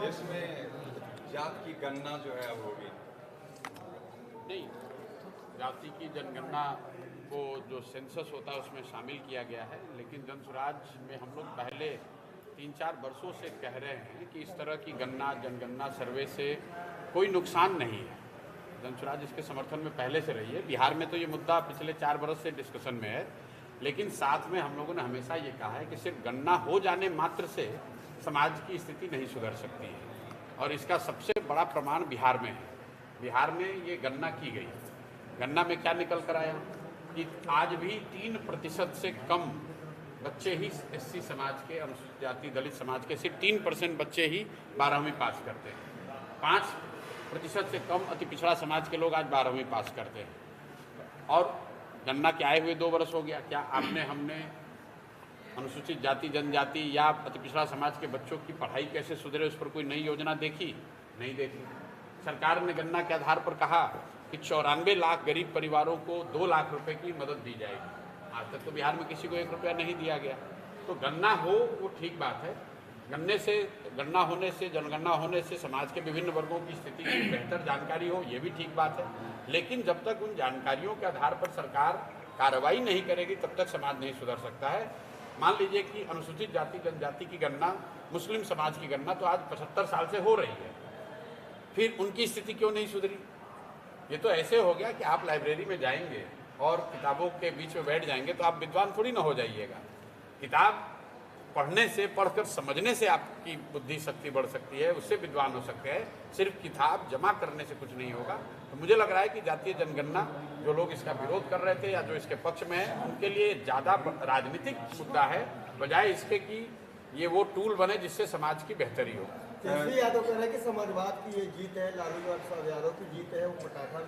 देश में जात की गणना जो है अब होगी। नहीं, जाति की जनगणना को जो सेंसस होता है उसमें शामिल किया गया है, लेकिन जनसुराज में हम लोग पहले 3-4 वर्षों से कह रहे हैं कि इस तरह की गणना जनगणना सर्वे से कोई नुकसान नहीं है। जनसुराज इसके समर्थन में पहले से रही है। बिहार में तो ये मुद्दा पिछले 4 वर्ष से डिस्कशन में है, लेकिन साथ में हम लोगों ने हमेशा ये कहा है कि सिर्फ गणना हो जाने मात्र से समाज की स्थिति नहीं सुधर सकती है, और इसका सबसे बड़ा प्रमाण बिहार में है। बिहार में ये गणना की गई। गणना में क्या निकल कर आया कि आज भी 3% से कम बच्चे ही एससी समाज के, अनुसूचित जाति दलित समाज के सिर्फ 3% बच्चे ही 12वीं पास करते हैं। 5% से कम अति पिछड़ा समाज के लोग आज 12वीं पास करते हैं। और गणना के आए हुए 2 वर्ष हो गया। क्या आपने हमने अनुसूचित जाति जनजाति या अति पिछड़ा समाज के बच्चों की पढ़ाई कैसे सुधरे उस पर कोई नई योजना देखी? नहीं देखी। सरकार ने गणना के आधार पर कहा कि 94 लाख गरीब परिवारों को 2 लाख रुपए की मदद दी जाएगी। आज तक तो बिहार में किसी को 1 रुपया नहीं दिया गया। तो गणना हो वो ठीक बात है। गणना होने से जनगणना होने से समाज के विभिन्न वर्गों की स्थिति की बेहतर जानकारी हो, ये भी ठीक बात है। लेकिन जब तक उन जानकारियों के आधार पर सरकार कार्रवाई नहीं करेगी तब तक समाज नहीं सुधर सकता है। मान लीजिए कि अनुसूचित जाति जनजाति की गणना, मुस्लिम समाज की गणना तो आज 75 साल से हो रही है, फिर उनकी स्थिति क्यों नहीं सुधरी? ये तो ऐसे हो गया कि आप लाइब्रेरी में जाएंगे और किताबों के बीच में बैठ जाएंगे तो आप विद्वान थोड़ी ना हो जाइएगा। किताब पढ़ने से, पढ़कर समझने से आपकी बुद्धि शक्ति बढ़ सकती है, उससे विद्वान हो सकते हैं। सिर्फ किताब जमा करने से कुछ नहीं होगा। तो मुझे लग रहा है कि जातीय जनगणना, जो लोग इसका विरोध कर रहे थे या जो इसके पक्ष में है, उनके लिए ज़्यादा राजनीतिक मुद्दा है, बजाय इसके कि ये वो टूल बने जिससे समाज की बेहतरी हो। तेजस्वी यादव कह रहे हैं कि समाजवाद की ये जीत है, लालू प्रसाद यादव की जीत है, वो पटाखा